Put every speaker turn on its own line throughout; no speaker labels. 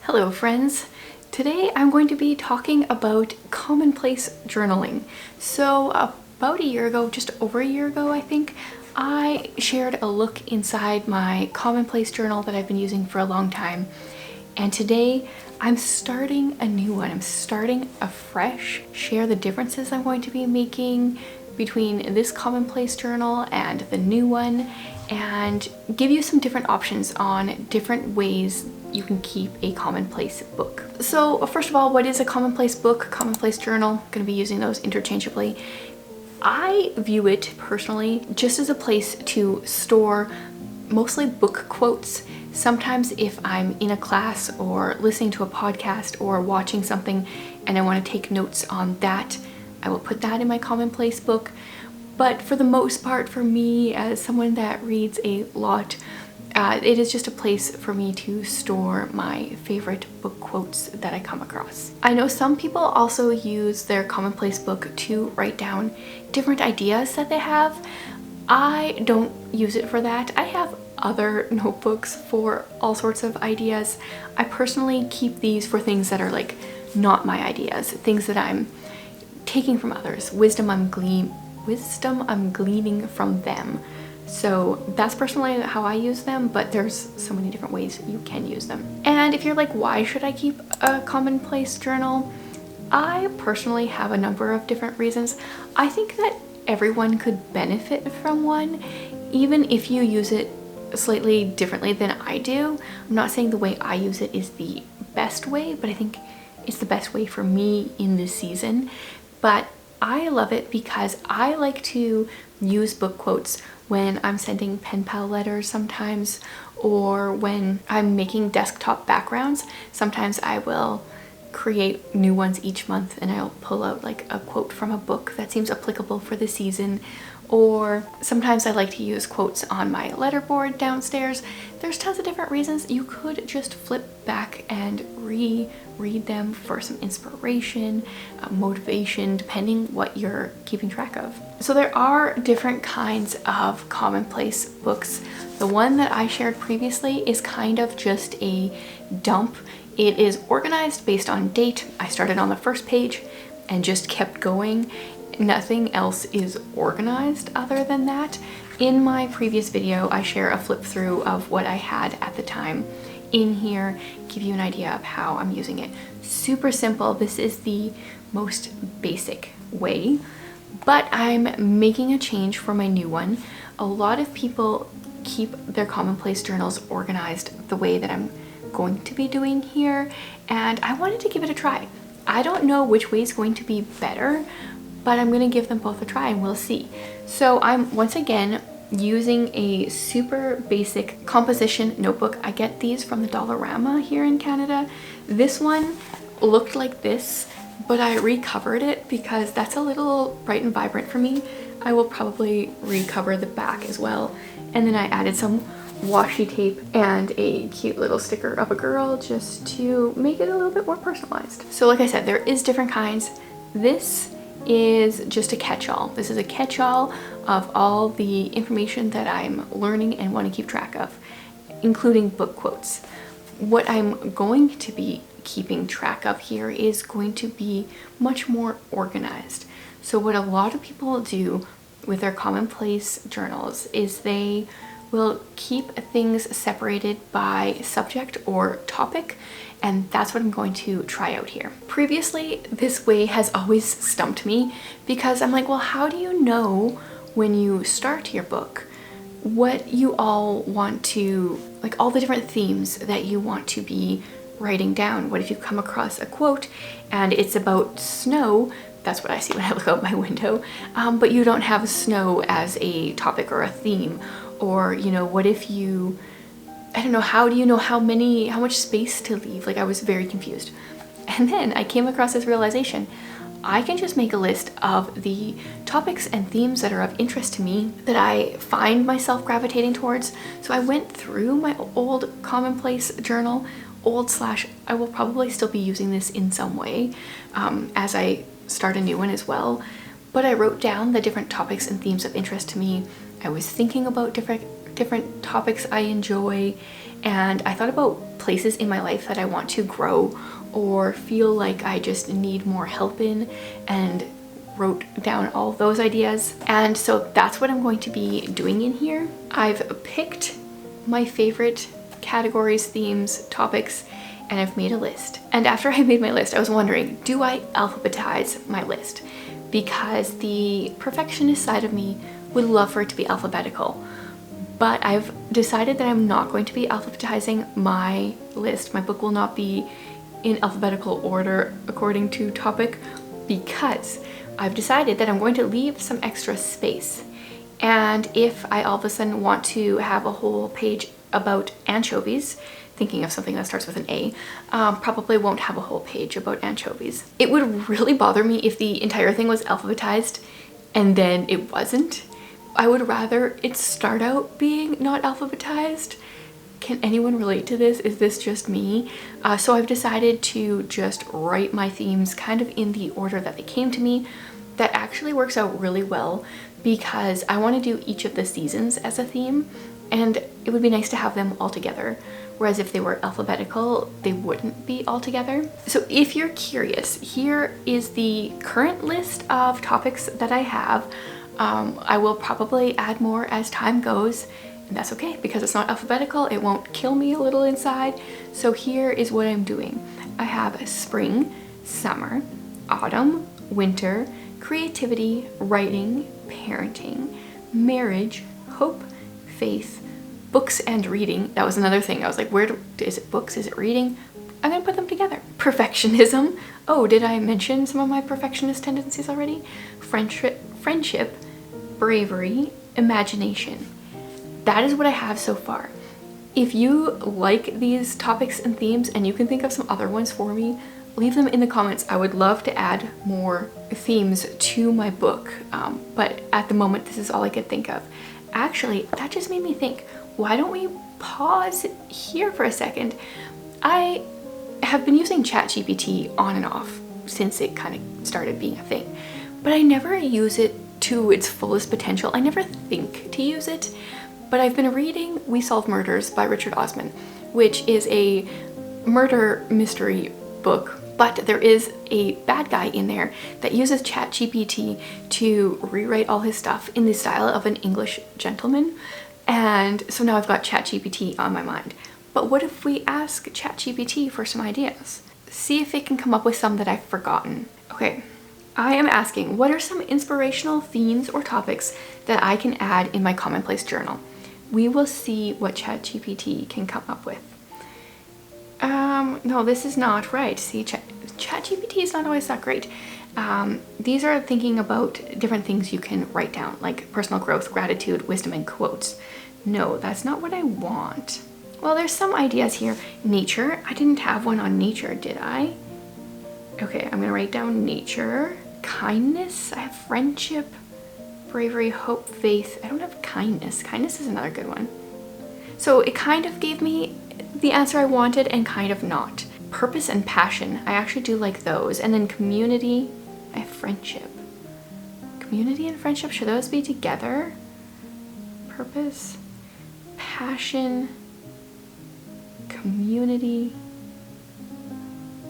Hello friends! Today I'm going to be talking about commonplace journaling. So about a year ago, just over a year ago I think, I shared a look inside my commonplace journal that I've been using for a long time. And today I'm starting a new one. I'm starting afresh. Share the differences I'm going to be making between this commonplace journal and the new one, and give you some different options on different ways you can keep a commonplace book. So first of all, what is a commonplace book, commonplace journal? I'm going to be using those interchangeably. I view it personally just as a place to store mostly book quotes. Sometimes if I'm in a class or listening to a podcast or watching something and I want to take notes on that, I will put that in my commonplace book. But for the most part, for me, as someone that reads a lot, it is just a place for me to store my favorite book quotes that I come across. I know some people also use their commonplace book to write down different ideas that they have. I don't use it for that. I have other notebooks for all sorts of ideas. I personally keep these for things that are like not my ideas, things that I'm taking from others, wisdom I'm gleaning from them. So that's personally how I use them, but there's so many different ways you can use them. And if you're like, why should I keep a commonplace journal? I personally have a number of different reasons. I think that everyone could benefit from one, even if you use it slightly differently than I do. I'm not saying the way I use it is the best way, but I think it's the best way for me in this season. But I love it because I like to use book quotes when I'm sending pen pal letters sometimes, or when I'm making desktop backgrounds. Sometimes I will create new ones each month and I'll pull out like a quote from a book that seems applicable for the season. Or sometimes I like to use quotes on my letterboard downstairs. There's tons of different reasons. You could just flip back and reread them for some inspiration, motivation, depending what you're keeping track of. So there are different kinds of commonplace books. The one that I shared previously is kind of just a dump. It is organized based on date. I started on the first page and just kept going. Nothing else is organized other than that. In my previous video, I share a flip through of what I had at the time in here, give you an idea of how I'm using it. Super simple. This is the most basic way, but I'm making a change for my new one. A lot of people keep their commonplace journals organized the way that I'm going to be doing here, and I wanted to give it a try. I don't know which way is going to be better, but I'm going to give them both a try and we'll see. So I'm once again using a super basic composition notebook. I get these from the Dollarama here in Canada. This one looked like this, but I recovered it because that's a little bright and vibrant for me. I will probably recover the back as well. And then I added some washi tape and a cute little sticker of a girl just to make it a little bit more personalized. So like I said, there is different kinds. This is just a catch-all. This is a catch-all of all the information that I'm learning and want to keep track of, including book quotes. What I'm going to be keeping track of here is going to be much more organized. So what a lot of people do with their commonplace journals is they will keep things separated by subject or topic, and that's what I'm going to try out here. Previously, this way has always stumped me because I'm like, well, how do you know when you start your book what you all want to, like all the different themes that you want to be writing down? What if you come across a quote and it's about snow? That's what I see when I look out my window, but you don't have snow as a topic or a theme. Or, you know, what if you, I don't know, how do you know how much space to leave? Like, I was very confused. And then I came across this realization. I can just make a list of the topics and themes that are of interest to me, that I find myself gravitating towards. So I went through my old commonplace journal, I will probably still be using this in some way as I start a new one as well. But I wrote down the different topics and themes of interest to me. I was thinking about different topics I enjoy, and I thought about places in my life that I want to grow or feel like I just need more help in, and wrote down all of those ideas. And so that's what I'm going to be doing in here. I've picked my favorite categories, themes, topics, and I've made a list. And after I made my list, I was wondering, do I alphabetize my list? Because the perfectionist side of me would love for it to be alphabetical. But I've decided that I'm not going to be alphabetizing my list. My book will not be in alphabetical order according to topic, because I've decided that I'm going to leave some extra space. And if I all of a sudden want to have a whole page about anchovies, thinking of something that starts with an A, probably won't have a whole page about anchovies. It would really bother me if the entire thing was alphabetized and then it wasn't. I would rather it start out being not alphabetized. Can anyone relate to this? Is this just me? So I've decided to just write my themes kind of in the order that they came to me. That actually works out really well because I want to do each of the seasons as a theme, and it would be nice to have them all together. Whereas if they were alphabetical, they wouldn't be all together. So if you're curious, here is the current list of topics that I have. I will probably add more as time goes, and that's okay because it's not alphabetical. It won't kill me a little inside. So here is what I'm doing. I have spring, summer, autumn, winter, creativity, writing, parenting, marriage, hope, faith, books and reading. That was another thing. I was like, is it books? Is it reading? I'm gonna put them together. Perfectionism. Oh, did I mention some of my perfectionist tendencies already? Friendship, bravery, imagination. That is what I have so far. If you like these topics and themes and you can think of some other ones for me, leave them in the comments. I would love to add more themes to my book, but at the moment this is all I could think of. Actually, that just made me think, why don't we pause here for a second? I have been using ChatGPT on and off since it kind of started being a thing, but I never use it to its fullest potential. I never think to use it, but I've been reading We Solve Murders by Richard Osman, which is a murder mystery book, but there is a bad guy in there that uses ChatGPT to rewrite all his stuff in the style of an English gentleman. And so now I've got ChatGPT on my mind. But what if we ask ChatGPT for some ideas? See if it can come up with some that I've forgotten. Okay, I am asking, what are some inspirational themes or topics that I can add in my commonplace journal? We will see what ChatGPT can come up with. No, this is not right. See, ChatGPT is not always that great. These are thinking about different things you can write down, like personal growth, gratitude, wisdom, and quotes. No, that's not what I want. Well, there's some ideas here. Nature. I didn't have one on nature, did I? Okay, I'm gonna write down nature. Kindness. I have friendship, bravery, hope, faith. I don't have kindness. Kindness is another good one. So it kind of gave me the answer I wanted and kind of not. Purpose and passion. I actually do like those. And then community. I have friendship. Community and friendship, should those be together? Purpose, passion, community.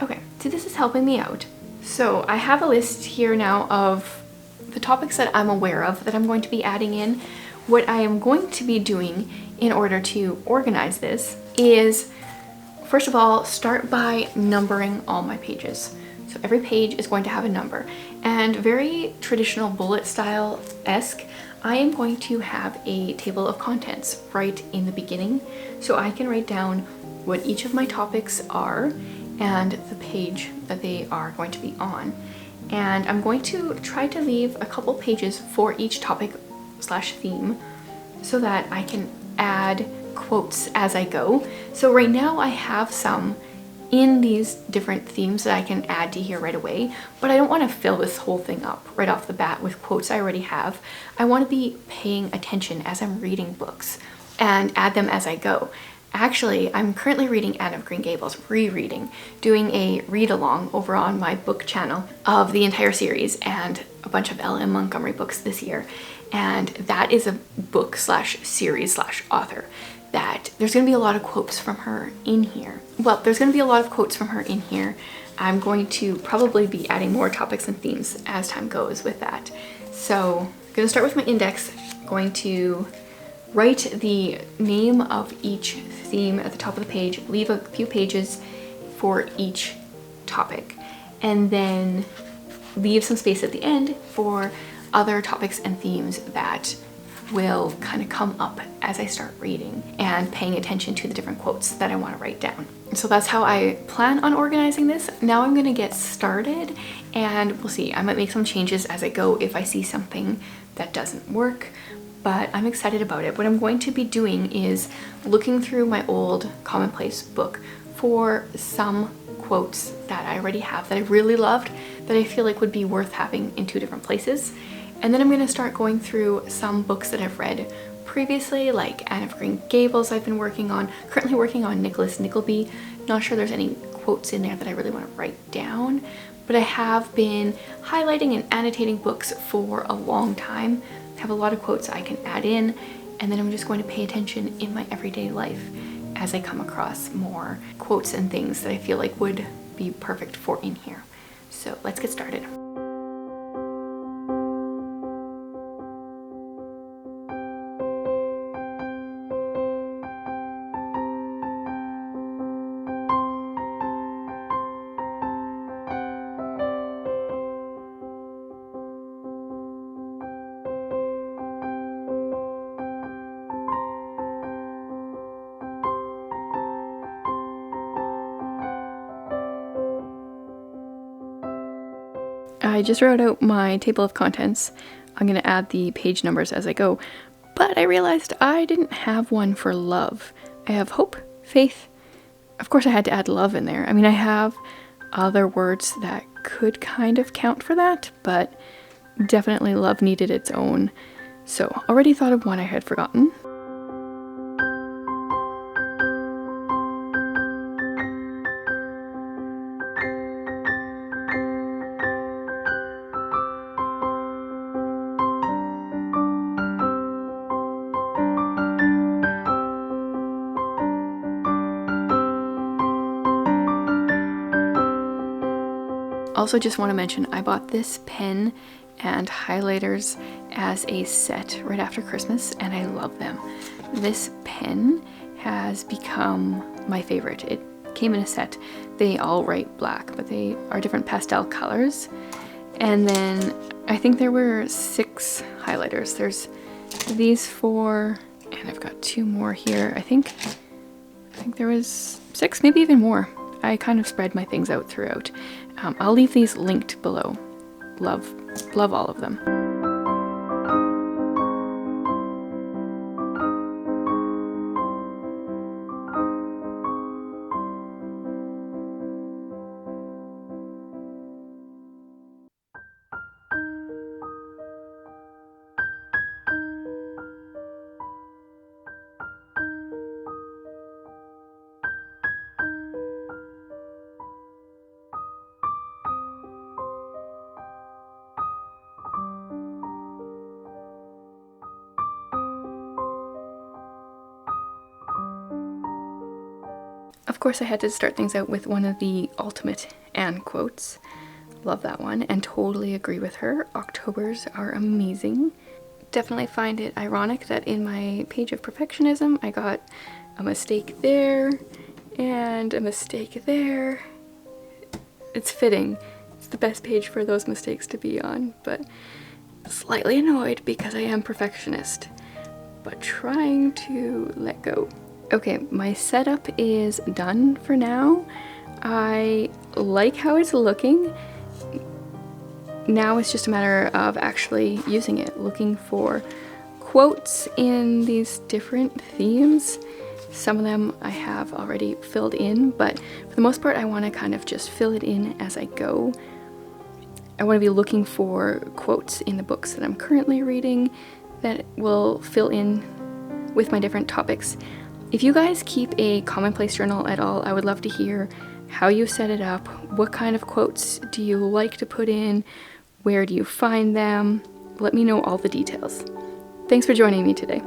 Okay, see, this is helping me out. So I have a list here now of the topics that I'm aware of that I'm going to be adding in. What I am going to be doing in order to organize this is, first of all, start by numbering all my pages. So every page is going to have a number, and very traditional bullet style-esque, I am going to have a table of contents right in the beginning so I can write down what each of my topics are and the page that they are going to be on. And I'm going to try to leave a couple pages for each topic slash theme so that I can add quotes as I go. So right now I have some in these different themes that I can add to here right away, but I don't want to fill this whole thing up right off the bat with quotes I already have. I want to be paying attention as I'm reading books and add them as I go. Actually, I'm currently reading Anne of Green Gables, rereading, doing a read along over on my book channel of the entire series and a bunch of L.M. Montgomery books this year. And that is a book slash series slash author that there's going to be a lot of quotes from her in here. Well, there's going to be a lot of quotes from her in here. I'm going to probably be adding more topics and themes as time goes with that. So I'm going to start with my index. I'm going to write the name of each theme at the top of the page, leave a few pages for each topic, and then leave some space at the end for other topics and themes that will kind of come up as I start reading and paying attention to the different quotes that I want to write down. So that's how I plan on organizing this. Now I'm going to get started and we'll see. I might make some changes as I go if I see something that doesn't work, but I'm excited about it. What I'm going to be doing is looking through my old Commonplace book for some quotes that I already have that I really loved, that I feel like would be worth having in 2 different places. And then I'm going to start going through some books that I've read previously, like Anne of Green Gables I've been working on, currently working on Nicholas Nickleby. Not sure there's any quotes in there that I really want to write down, but I have been highlighting and annotating books for a long time. I have a lot of quotes I can add in, and then I'm just going to pay attention in my everyday life as I come across more quotes and things that I feel like would be perfect for in here. So let's get started. I just wrote out my table of contents. I'm going to add the page numbers as I go, but I realized I didn't have one for love. I have hope, faith. Of course I had to add love in there. I mean, I have other words that could kind of count for that, but definitely love needed its own. So already thought of one I had forgotten. Also just want to mention I bought this pen and highlighters as a set right after Christmas and I love them. This pen has become my favorite. It came in a set. They all write black, but they are different pastel colors. And then I think there were 6 highlighters. There's these 4, and I've got 2 more here. I think there was 6, maybe even more. I kind of spread my things out throughout. I'll leave these linked below. Love all of them. Of course, I had to start things out with one of the ultimate Anne quotes. Love that one and totally agree with her. Octobers are amazing. Definitely find it ironic that in my page of perfectionism, I got a mistake there and a mistake there. It's fitting. It's the best page for those mistakes to be on, but slightly annoyed because I am perfectionist, but trying to let go. Okay, my setup is done for now. I like how it's looking. Now it's just a matter of actually using it, looking for quotes in these different themes. Some of them I have already filled in, but for the most part I want to kind of just fill it in as I go. I want to be looking for quotes in the books that I'm currently reading that will fill in with my different topics. If you guys keep a Commonplace journal at all, I would love to hear how you set it up. What kind of quotes do you like to put in? Where do you find them? Let me know all the details. Thanks for joining me today.